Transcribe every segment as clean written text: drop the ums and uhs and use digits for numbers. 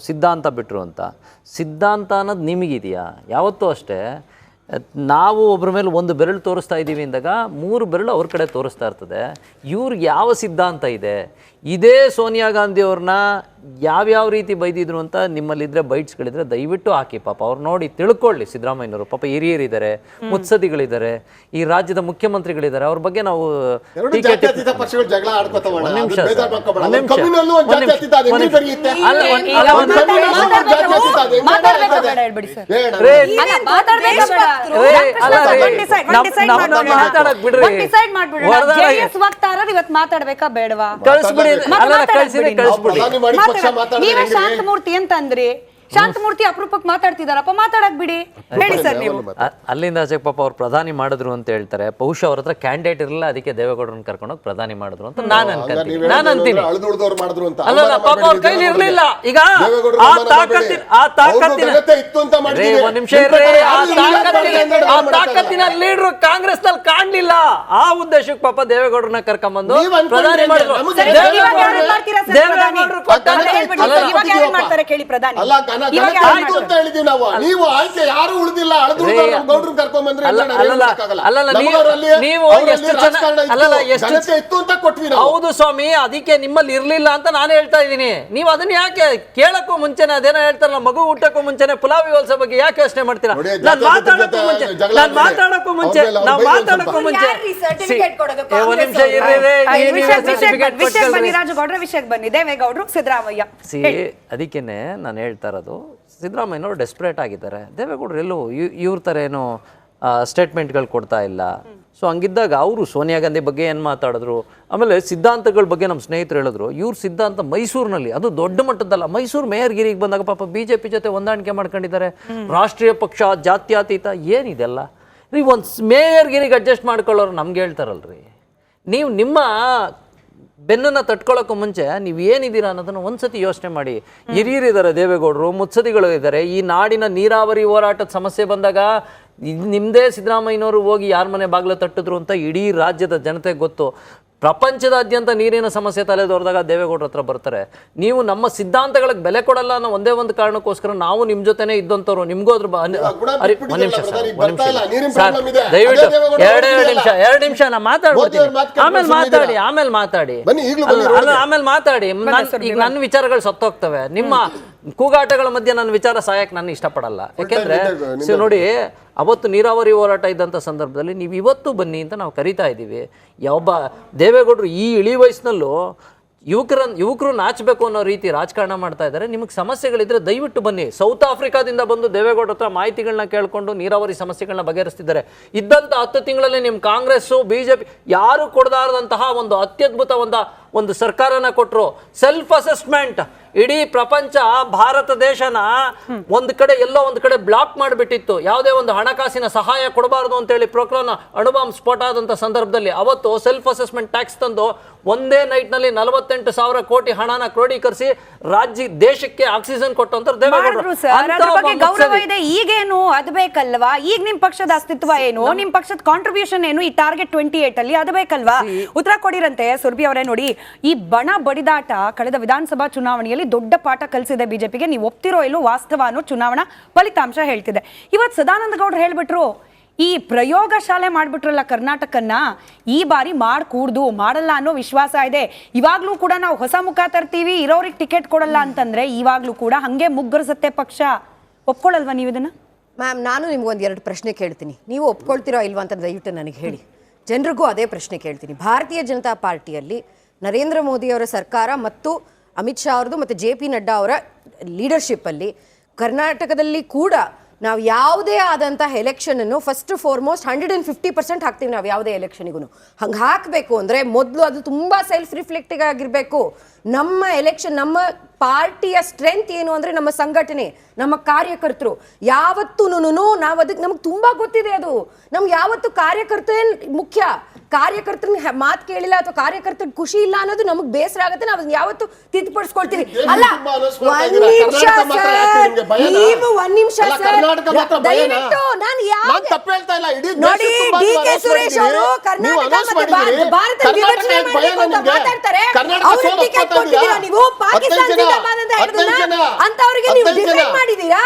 ಸಿದ್ಧಾಂತ ಬಿಟ್ಟರು ಅಂತ. ಸಿದ್ಧಾಂತ ಅನ್ನೋದು ನಿಮಗಿದೆಯಾ? ಯಾವತ್ತೂ ಅಷ್ಟೇ ನಾವು ಒಬ್ಬರ ಮೇಲೆ ಒಂದು ಬೆರಳು ತೋರಿಸ್ತಾ ಇದ್ದೀವಿ ಅಂದಾಗ 3 ಬೆರಳು ಅವ್ರ ಕಡೆ ತೋರಿಸ್ತಾ ಇರ್ತದೆ. ಇವ್ರಿಗೆ ಯಾವ ಸಿದ್ಧಾಂತ ಇದೆ? ಇದೇ ಸೋನಿಯಾ ಗಾಂಧಿ ಅವ್ರನ್ನ ಯಾವ್ಯಾವ ರೀತಿ ಬೈದಿದ್ರು ಅಂತ ನಿಮ್ಮಲ್ಲಿದ್ದರೆ ಬೈಟ್ಸ್ಗಳಿದ್ರೆ ದಯವಿಟ್ಟು ಹಾಕಿ. ಪಾಪ ಅವ್ರು ನೋಡಿ ತಿಳ್ಕೊಳ್ಳಿ. ಸಿದ್ದರಾಮಯ್ಯನವರು ಪಾಪ ಹಿರಿಯರಿದ್ದಾರೆ, ಮುತ್ಸದಿಗಳಿದ್ದಾರೆ, ಈ ರಾಜ್ಯದ ಮುಖ್ಯಮಂತ್ರಿಗಳಿದ್ದಾರೆ, ಅವ್ರ ಬಗ್ಗೆ ನಾವು ಮಾತಾಡ್ಬೇಕಾ ಬೇಡವಾ? ಶಾಂತಮೂರ್ತಿ ಅಂತ ಅಂದ್ರಿ, ಶಾಂತಮೂರ್ತಿ ಅಪರೂಪಕ್ಕೆ ಮಾತಾಡ್ತಿದಾರಪ್ಪ, ಮಾತಾಡಕ್ ಬಿಡಿ. ಹೇಳಿ ಸರ್ ನೀವು. ಅಲ್ಲಿಂದ ಆಚೆ ಪಾಪ ಅವ್ರು ಪ್ರಧಾನಿ ಮಾಡಿದ್ರು ಅಂತ ಹೇಳ್ತಾರೆ. ಬಹುಶಃ ಅವ್ರ ಹತ್ರ ಕ್ಯಾಂಡಿಡೇಟ್ ಇರಲಿಲ್ಲ, ಅದಕ್ಕೆ ದೇವೇಗೌಡರನ್ನ ಕರ್ಕೊಂಡೋಗಿ ಪ್ರಧಾನಿ ಮಾಡಿದ್ರು ಅಂತ ನಾನು ಅನ್ಕೊಂತೀನಿ. ಅಲ್ಲ ಪಾಪ ಅವ್ರ ಕೈಲಿ ಇರ್ಲಿಲ್ಲ. ಈಗ ಆ ತಾಕತ್ತಿನ ಲೀಡರ್ ಕಾಂಗ್ರೆಸ್ ನಲ್ಲಿ ಕಾಣ್ಲಿಲ್ಲ. ಆ ಉದ್ದೇಶಕ್ಕೆ ಪಾಪ ದೇವೇಗೌಡರನ್ನ ಕರ್ಕೊಂಡ್ಬಂದು ಪ್ರಧಾನಿ ಮಾಡಿದ್ರು. ದೇವೇಗೌಡರು ಹೌದು ಸ್ವಾಮಿ, ಅದಕ್ಕೆ ನಿಮ್ಮಲ್ಲಿ ಇರ್ಲಿಲ್ಲ ಅಂತ ನಾನು ಹೇಳ್ತಾ ಇದ್ದೀನಿ. ನೀವು ಅದನ್ನ ಯಾಕೆ ಕೇಳಕ್ಕೂ ಮುಂಚೆನೆ ಅದೇನೋ ಹೇಳ್ತಾರಲ್ಲ, ಮಗು ಹುಟ್ಟಕ್ಕೂ ಮುಂಚೆನೆ ಪುಲಾವ್ ವ್ಯವಸ್ಥೆ ಬಗ್ಗೆ ಯಾಕೆ ಯೋಚನೆ ಮಾಡ್ತೀರಾ? ನಾವು ಮಾತಾಡಕ್ಕೂ ಮುಂಚೆ ವಿಷಯಕ್ಕೆ ಬನ್ನಿ. ದೇವೇಗೌಡರು, ಸಿದ್ದರಾಮಯ್ಯ. ಅದಕ್ಕೇನೆ ನಾನು ಹೇಳ್ತಾ ಇರೋದು, ಸಿದ್ದರಾಮಯ್ಯನವರು ಡೆಸ್ಪರೇಟ್ ಆಗಿದ್ದಾರೆ. ದೇವೇಗೌಡರು ಎಲ್ಲೂ ಇವ್ರ ಥರ ಏನು ಸ್ಟೇಟ್ಮೆಂಟ್ಗಳು ಕೊಡ್ತಾ ಇಲ್ಲ. ಸೊ ಹಂಗಿದ್ದಾಗ ಅವರು ಸೋನಿಯಾ ಗಾಂಧಿ ಬಗ್ಗೆ ಏನು ಮಾತಾಡಿದ್ರು, ಆಮೇಲೆ ಸಿದ್ಧಾಂತಗಳ ಬಗ್ಗೆ ನಮ್ಮ ಸ್ನೇಹಿತರು ಹೇಳಿದ್ರು. ಇವ್ರ ಸಿದ್ಧಾಂತ ಮೈಸೂರಿನಲ್ಲಿ, ಅದು ದೊಡ್ಡ ಮಟ್ಟದಲ್ಲ, ಮೈಸೂರು ಮೇಯರ್ಗಿರಿಗೆ ಬಂದಾಗ ಪಾಪ BJP ಜೊತೆ ಹೊಂದಾಣಿಕೆ ಮಾಡ್ಕೊಂಡಿದ್ದಾರೆ. ರಾಷ್ಟ್ರೀಯ ಪಕ್ಷ, ಜಾತ್ಯತೀತ, ಏನಿದೆಲ್ಲ ರೀ? ಒಂದು ಮೇಯರ್ಗಿರಿಗೆ ಅಡ್ಜಸ್ಟ್ ಮಾಡ್ಕೊಳ್ಳೋರು ನಮ್ಗೆ ಹೇಳ್ತಾರಲ್ರಿ. ನೀವು ನಿಮ್ಮ ಬೆನ್ನನ್ನು ತಟ್ಕೊಳ್ಳೋಕ್ಕೂ ಮುಂಚೆ ನೀವು ಏನಿದ್ದೀರಾ ಅನ್ನೋದನ್ನು ಒಂದ್ಸತಿ ಯೋಚನೆ ಮಾಡಿ. ಹಿರಿಯರಿದ್ದಾರೆ, ದೇವೇಗೌಡರು, ಮುತ್ಸದಿಗಳು ಇದ್ದಾರೆ. ಈ ನಾಡಿನ ನೀರಾವರಿ ಹೋರಾಟದ ಸಮಸ್ಯೆ ಬಂದಾಗ ನಿಮ್ಮದೇ ಸಿದ್ದರಾಮಯ್ಯನವರು ಹೋಗಿ ಯಾರ ಮನೆ ಬಾಗಿಲು ತಟ್ಟಿದ್ರು ಅಂತ ಇಡೀ ರಾಜ್ಯದ ಜನತೆಗೆ ಗೊತ್ತು. ಪ್ರಪಂಚದಾದ್ಯಂತ ನೀರಿನ ಸಮಸ್ಯೆ ತಲೆದೋರಿದಾಗ ದೇವೇಗೌಡರ ಹತ್ರ ಬರ್ತಾರೆ. ನೀವು ನಮ್ಮ ಸಿದ್ಧಾಂತಗಳಿಗೆ ಬೆಲೆ ಕೊಡಲ್ಲ ಅನ್ನೋ ಒಂದೇ ಒಂದು ಕಾರಣಕ್ಕೋಸ್ಕರ ನಾವು ನಿಮ್ಮ ಜೊತೆನೇ ಇದ್ದಂಥವ್ರು. ನಿಮಗೂ ಅದ್ರ ಒಂದು ನಿಮಿಷ ಸರ್, ದಯವಿಟ್ಟು ಎರಡು ನಿಮಿಷ ನಾ ಮಾತಾಡ್ಬಿಡ್ತೀನಿ. ಆಮೇಲೆ ಮಾತಾಡಿ. ಈಗ ನನ್ನ ವಿಚಾರಗಳು ಸತ್ತೋಗ್ತವೆ. ನಿಮ್ಮ ಕೂಗಾಟಗಳ ಮಧ್ಯೆ ನನ್ನ ವಿಚಾರ ಸಾಯಕ್ಕೆ ನಾನು ಇಷ್ಟಪಡಲ್ಲ. ಯಾಕೆಂದ್ರೆ ನೋಡಿ, ಅವತ್ತು ನೀರಾವರಿ ಹೋರಾಟ ಇದ್ದಂಥ ಸಂದರ್ಭದಲ್ಲಿ ನೀವು ಇವತ್ತು ಬನ್ನಿ ಅಂತ ನಾವು ಕರಿತಾ ಇದ್ದೀವಿ. ಒಬ್ಬ ದೇವೇಗೌಡರು ಈ ಇಳಿ ವಯಸ್ಸಿನಲ್ಲೂ ಯುವಕರು ನಾಚಬೇಕು ಅನ್ನೋ ರೀತಿ ರಾಜಕಾರಣ ಮಾಡ್ತಾ ಇದ್ದಾರೆ. ನಿಮಗೆ ಸಮಸ್ಯೆಗಳಿದ್ರೆ ದಯವಿಟ್ಟು ಬನ್ನಿ. ಸೌತ್ ಆಫ್ರಿಕಾದಿಂದ ಬಂದು ದೇವೇಗೌಡರ ಹತ್ರ ಮಾಹಿತಿಗಳನ್ನ ಕೇಳಿಕೊಂಡು ನೀರಾವರಿ ಸಮಸ್ಯೆಗಳನ್ನ ಬಗೆಹರಿಸ್ತಿದ್ದಾರೆ. ಇದ್ದಂಥ 10 ತಿಂಗಳಲ್ಲಿ ನಿಮ್ಮ ಕಾಂಗ್ರೆಸ್ಸು, BJP ಯಾರು ಕೊಡದಾರದಂತಹ ಒಂದು ಅತ್ಯದ್ಭುತ ಒಂದು ಸರ್ಕಾರನ ಕೊಟ್ಟರು. Self assessment. ಇಡೀ ಪ್ರಪಂಚ ಭಾರತ ದೇಶನ ಒಂದು ಕಡೆ ಎಲ್ಲೋ ಒಂದು ಕಡೆ ಬ್ಲಾಕ್ ಮಾಡಿಬಿಟ್ಟಿತ್ತು. ಯಾವುದೇ ಒಂದು ಹಣಕಾಸಿನ ಸಹಾಯ ಕೊಡಬಾರ್ದು ಅಂತೇಳಿ ಪ್ರೊಕ್ರಾನ್ ಅಣುಬಾಂಬ್ ಸ್ಫೋಟ ಆದಂಥ ಸಂದರ್ಭದಲ್ಲಿ ಅವತ್ತು ಸೆಲ್ಫ್ ಅಸೆಸ್ಮೆಂಟ್ ಟ್ಯಾಕ್ಸ್ ತಂದು ಒಂದೇ ನೈಟ್ನಲ್ಲಿ 48,000 ಕೋಟಿ ಹಣನ ಕ್ರೋಢೀಕರಿಸಿ ದೇಶಕ್ಕೆ ಆಕ್ಸಿಜನ್ ಕೊಟ್ಟಂತ ದೇವೇಗೌಡರು. ಗೌರವ ಇದೆ. ಈಗೇನು ಅದು ಬೇಕಲ್ವಾ? ಈಗ ನಿಮ್ ಪಕ್ಷದ ಅಸ್ತಿತ್ವ ಏನು, ನಿಮ್ ಪಕ್ಷದ ಕಾಂಟ್ರಿಬ್ಯೂಷನ್ ಏನು ಈ ಟಾರ್ಗೆಟ್ 28 ಅಲ್ಲಿ? ಅದು ಬೇಕಲ್ವಾ? ಉತ್ತರ ಕೊಡಿರಂತೆ ಸುರ್ಭಿ ಅವರೇ. ನೋಡಿ, ಈ ಬಣ ಬಡಿದಾಟ ಕಳೆದ ವಿಧಾನಸಭಾ ಚುನಾವಣೆಯಲ್ಲಿ ದೊಡ್ಡ ಪಾಠ ಕಲಿಸಿದೆ ಬಿಜೆಪಿಗೆ. ನೀವು ಒಪ್ತಿರೋ ಇಲ್ಲೋ ವಾಸ್ತವ ಅನ್ನೋ ಚುನಾವಣಾ ಫಲಿತಾಂಶ ಹೇಳ್ತಿದೆ. ಇವತ್ತು ಸದಾನಂದ ಗೌಡರು ಹೇಳ್ಬಿಟ್ರು, ಈ ಪ್ರಯೋಗ ಶಾಲೆ ಮಾಡ್ಬಿಟ್ರಲ್ಲ ಕರ್ನಾಟಕನ್ನ, ಈ ಬಾರಿ ಮಾಡಲ್ಲ ಅನ್ನೋ ವಿಶ್ವಾಸ ಇದೆ. ಇವಾಗ್ಲೂ ಕೂಡ ನಾವು ಹೊಸ ಮುಖ ತರ್ತೀವಿ, ಇರೋರಿಗೆ ಟಿಕೆಟ್ ಕೊಡಲ್ಲ ಅಂತಂದ್ರೆ ಇವಾಗ್ಲೂ ಕೂಡ ಹಂಗೆ ಮುಗ್ಗರಿಸುತ್ತೆ ಪಕ್ಷ. ಒಪ್ಕೊಳ್ಳಲ್ವಾ ನೀವು ಇದನ್ನ? ಮ್ಯಾಮ್, ನಾನು ನಿಮ್ಗೊಂದು 2 ಪ್ರಶ್ನೆ ಕೇಳ್ತೀನಿ. ನೀವು ಒಪ್ಕೊಳ್ತೀರೋ ಇಲ್ವಾ ಅಂತ ದಯವಿಟ್ಟು ನನಗೆ ಹೇಳಿ. ಜನರಿಗೂ ಅದೇ ಪ್ರಶ್ನೆ ಕೇಳ್ತೀನಿ. ಭಾರತೀಯ ಜನತಾ ಪಾರ್ಟಿಯಲ್ಲಿ ನರೇಂದ್ರ ಮೋದಿ ಅವರ ಸರ್ಕಾರ ಮತ್ತು ಅಮಿತ್ ಶಾ ಅವ್ರದ್ದು ಮತ್ತು JP ನಡ್ಡಾ ಅವರ ಲೀಡರ್ಶಿಪ್ಪಲ್ಲಿ ಕರ್ನಾಟಕದಲ್ಲಿ ಕೂಡ ನಾವು ಯಾವುದೇ ಆದಂಥ ಎಲೆಕ್ಷನನ್ನು ಫಸ್ಟ್ ಫಾರ್ಮೋಸ್ಟ್ 150% ಹಾಕ್ತೀವಿ. ನಾವು ಯಾವುದೇ ಎಲೆಕ್ಷನಿಗೂ ಹಂಗೆ ಹಾಕಬೇಕು ಅಂದರೆ ಮೊದಲು ಅದು ತುಂಬ ಸೆಲ್ಫ್ ರಿಫ್ಲೆಕ್ಟಿವ್ ಆಗಿರಬೇಕು. ನಮ್ಮ ಎಲೆಕ್ಷನ್, ನಮ್ಮ ಪಾರ್ಟಿಯ ಸ್ಟ್ರೆಂತ್ ಏನು ಅಂದರೆ ನಮ್ಮ ಸಂಘಟನೆ, ನಮ್ಮ ಕಾರ್ಯಕರ್ತರು. ಯಾವತ್ತೂ ನಾವು ಅದಕ್ಕೆ ನಮ್ಗೆ ತುಂಬ ಗೊತ್ತಿದೆ. ಅದು ನಮ್ಗೆ ಯಾವತ್ತು ಕಾರ್ಯಕರ್ತೇ ಮುಖ್ಯ. ಕಾರ್ಯಕರ್ತನ ಮಾತು ಕೇಳಿಲ್ಲ ಅಥವಾ ಕಾರ್ಯಕರ್ತನ ಖುಷಿ ಇಲ್ಲ ಅನ್ನೋದು ನಮಗೆ ಬೇಸರ ಆಗುತ್ತೆ. ನಾವು ಯಾವತ್ತು ತಿದ್ದುಪಡಿಸ್ಕೊಳ್ತೀವಿ. ಅಲ್ಲ, ಒಂದ್ ನಿಮಿಷ ಸರ್, ದಯವಿಟ್ಟು ನಾನು ನೋಡಿ, DK ಸುರೇಶ್ ಅವರು ಕರ್ನಾಟಕ ಮತ್ತು ಭಾರತ ವಿಭಜನೆ ಮಾಡಬೇಕು ಅಂತ ಮಾತಾಡ್ತಾರೆ. ಅವ್ರಿಗೆ ಟಿಕೆಟ್ ಕೊಟ್ಟಿದ್ದೀರಾ ನೀವು? ಪಾಕಿಸ್ತಾನ ಅಂತವ್ರಿಗೆ ಬಗ್ಗೆ ನೀವು ಡಿಸೈಡ್ ಮಾಡಿದೀರಾ?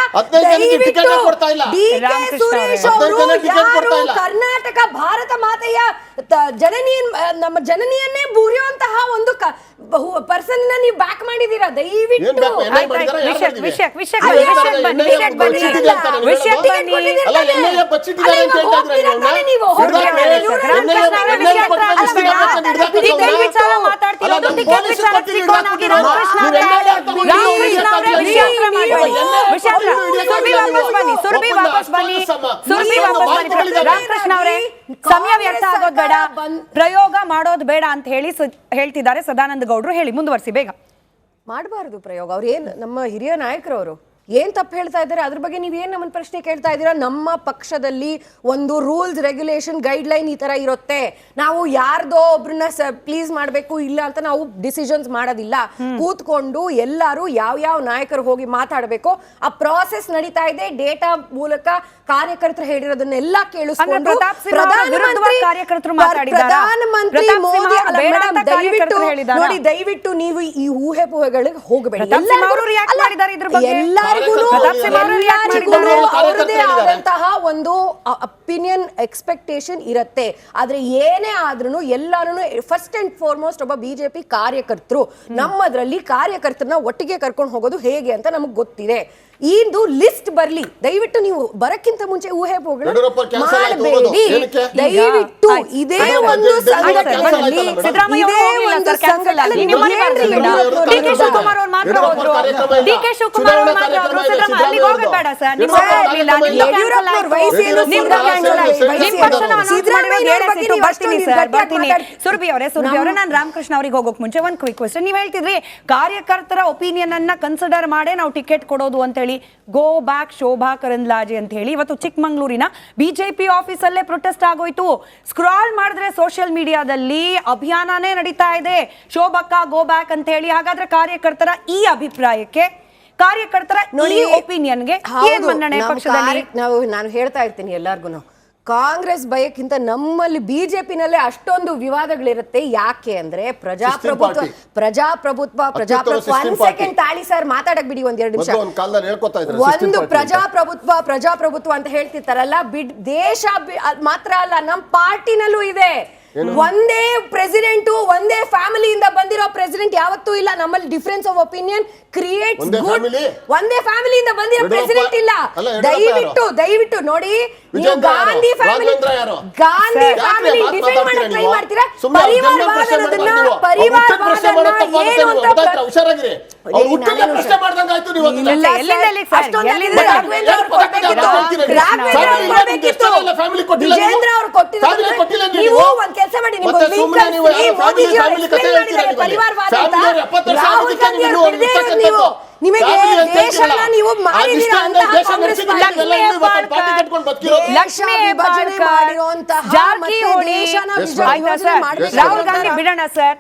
ಸುರೇಶ್ ಅವರು ಕರ್ನಾಟಕ ಭಾರತ ಮಾತೆಯ ಜನನಿ, ನಮ್ಮ ಜನನಿಯನ್ನೇ ಬೂರಿಯುವಂತಹ ಒಂದು ಪರ್ಸನ್ ನೀವು ಬ್ಯಾಕ್ ಮಾಡಿದೀರಾ. ದಯವಿಟ್ಟು ರಾಮಕೃಷ್ಣ ಅವರೇ, ಸಮಯ ವ್ಯರ್ಥ ಆಗೋದು ಬೇಡ, ಪ್ರಯೋಗ ಮಾಡೋದು ಬೇಡ ಅಂತ ಹೇಳ್ತಿದ್ದಾರೆ ಸದಾನಂದ ಗೌಡ್ರು. ಹೇಳಿ, ಮುಂದುವರಿಸಿ ಬೇಗ. ಮಾಡಬಾರದು ಪ್ರಯೋಗ. ಅವ್ರು ಏನ್ ನಮ್ಮ ಹಿರಿಯ ನಾಯಕರವರು ಏನ್ ತಪ್ಪು ಹೇಳ್ತಾ ಇದ್ದಾರೆ, ಅದ್ರ ಬಗ್ಗೆ ನೀವೇನ್ ನಮ್ಮನ್ನ ಪ್ರಶ್ನೆ ಕೇಳ್ತಾ ಇದ್ದೀರಾ? ನಮ್ಮ ಪಕ್ಷದಲ್ಲಿ ಒಂದು ರೂಲ್ಸ್, ರೆಗ್ಯುಲೇಷನ್, ಗೈಡ್ ಲೈನ್ ಈ ತರ ಇರುತ್ತೆ. ನಾವು ಯಾರ್ದೋ ಒಬ್ರನ್ನ ಪ್ಲೀಸ್ ಮಾಡ್ಬೇಕು ಇಲ್ಲ ಅಂತ ನಾವು ಡಿಸಿಷನ್ಸ್ ಮಾಡೋದಿಲ್ಲ. ಕೂತ್ಕೊಂಡು ಎಲ್ಲರೂ ಯಾವ ನಾಯಕರು ಹೋಗಿ ಮಾತಾಡ್ಬೇಕು, ಆ ಪ್ರಾಸೆಸ್ ನಡೀತಾ ಇದೆ. ಡೇಟಾ ಮೂಲಕ ಕಾರ್ಯಕರ್ತರು ಹೇಳಿರೋದನ್ನೆಲ್ಲ ಕೇಳಿಸ್ಕೊಂಡು ಪ್ರಧಾನಮಂತ್ರಿ ಮೋದಿ ದಯವಿಟ್ಟು ನೀವು ಈ ಊಹೆ ಪೂಹೆಗಳಿಗೆ ಹೋಗಬೇಡಿ. ಅವರದೇ ಆದಂತಹ ಒಂದು ಅಪಿನಿಯನ್, ಎಕ್ಸ್ಪೆಕ್ಟೇಷನ್ ಇರುತ್ತೆ. ಆದ್ರೆ ಏನೇ ಆದ್ರೂ ಎಲ್ಲರೂ ಫಸ್ಟ್ ಅಂಡ್ ಫಾರ್ಮೋಸ್ಟ್ ಒಬ್ಬ ಬಿಜೆಪಿ ಕಾರ್ಯಕರ್ತರು. ನಮ್ಮದ್ರಲ್ಲಿ ಕಾರ್ಯಕರ್ತರನ್ನ ಒಟ್ಟಿಗೆ ಕರ್ಕೊಂಡು ಹೋಗೋದು ಹೇಗೆ ಅಂತ ನಮಗ್ ಗೊತ್ತಿದೆ. ಇದು ಲಿಸ್ಟ್ ಬರ್ಲಿ. ದಯವಿಟ್ಟು ನೀವು ಬರಕ್ಕಿಂತ ಮುಂಚೆ ಊಹೆ ಮಾಡಬೇಡಿ. ದಯವಿಟ್ಟು ಇದೇ ಒಂದು ಸಂಘಟನೆಯಲ್ಲಿ ಸುರಭಿ ಅವರೇ, ನಾನು ರಾಮಕೃಷ್ಣ ಅವರಿಗೆ ಹೋಗೋಕ್ ಮುಂಚೆ ಒಂದು ಕ್ವಿಕ್ ಕ್ವೆಶ್ಚನ್. ನೀವ್ ಹೇಳ್ತಿದ್ರಿ ಕಾರ್ಯಕರ್ತರ ಒಪಿನಿಯನ್ ಅನ್ನ ಕನ್ಸಿಡರ್ ಮಾಡೇ ನಾವು ಟಿಕೆಟ್ ಕೊಡೋದು ಅಂತ ಹೇಳಿ. ಗೋ ಬ್ಯಾಕ್ ಶೋಭಾ ಕರಂದ್ಲಾಜೆ ಅಂತ ಹೇಳಿ ಇವತ್ತು ಚಿಕ್ಕಮಂಗ್ಳೂರಿನ ಬಿಜೆಪಿ ಆಫೀಸಲ್ಲೇ ಪ್ರೊಟೆಸ್ಟ್ ಆಗೋಯ್ತು. ಸ್ಕ್ರಾಲ್ ಮಾಡಿದ್ರೆ ಸೋಷಿಯಲ್ ಮೀಡಿಯಾದಲ್ಲಿ ಅಭಿಯಾನನೇ ನಡೀತಾ ಇದೆ, ಶೋಭಕ್ಕ ಗೋ ಬ್ಯಾಕ್ ಅಂತ ಹೇಳಿ. ಹಾಗಾದ್ರೆ ಕಾರ್ಯಕರ್ತರ ಈ ಅಭಿಪ್ರಾಯಕ್ಕೆ, ಕಾರ್ಯಕರ್ತರ ಈ ಒಪಿನಿಯನ್ಗೆ ಏನ್ ಮನ್ನಣೆ ಪಕ್ಷದಲ್ಲಿ? ನಾನು ಹೇಳ್ತಾ ಇರ್ತೀನಿ ಎಲ್ಲಾರ್ಗು, ಕಾಂಗ್ರೆಸ್ ಭಯಕ್ಕಿಂತ ನಮ್ಮಲ್ಲಿ ಬಿಜೆಪಿನಲ್ಲೇ ಅಷ್ಟೊಂದು ವಿವಾದಗಳಿರುತ್ತೆ. ಯಾಕೆ ಅಂದ್ರೆ ಪ್ರಜಾಪ್ರಭುತ್ವ. ಒಂದ್ ಸೆಕೆಂಡ್ ತಾಳಿ ಸರ್, ಮಾತಾಡಕ್ ಬಿಡಿ ಒಂದೆರಡು ನಿಮಿಷ. ಒಂದು ಪ್ರಜಾಪ್ರಭುತ್ವ ಅಂತ ಹೇಳ್ತಿರ್ತಾರಲ್ಲ, ದೇಶ ಮಾತ್ರ ಅಲ್ಲ, ನಮ್ ಪಾರ್ಟಿನಲ್ಲೂ ಇದೆ. ಒಂದೇ ಪ್ರೆಸಿಡೆಂಟ್, ಒಂದೇ ಫ್ಯಾಮಿಲಿಯಿಂದ ಬಂದಿರೋ ಪ್ರೆಸಿಡೆಂಟ್ ಯಾವತ್ತೂ ಇಲ್ಲ. ನಮ್ಮಲ್ಲಿ difference of opinion creates good. ಒಂದೇ ಫ್ಯಾಮಿಲಿಯಿಂದ ಬಂದಿರೋ ಪ್ರೆಸಿಡೆಂಟ್ ಇಲ್ಲ. ದಯವಿಟ್ಟು ನೋಡಿ, ನೀವು ಗಾಂಧಿ ಫ್ಯಾಮಿಲಿ ಡಿಫೆಂಡ್ ಮಾಡಕ್ ಟ್ರೈ ಮಾಡ್ತೀರಾ. ಪರಿವಾರವಾದನ ಏನು ಅಂತ ವಿಜೇಂದ್ರ ಅವರು ಕೊಟ್ಟಿದ್ದಾರೆ. ನೀವು ಒಂದ್ ಕೆಲಸ ಮಾಡಿ, ರಾಹುಲ್ ಗಾಂಧಿ ನೀವು ನಿಮಗೆ ದೇಶನ ನೀವು ಮಾಡಿದಿರಾ ಅಂತ ಲಕ್ಷ್ಮೀ ವಿಭಜನೆ ಮಾಡಿರುವಂತಹ ರಾಹುಲ್ ಗಾಂಧಿ ಬಿಡೋಣ ಸರ್.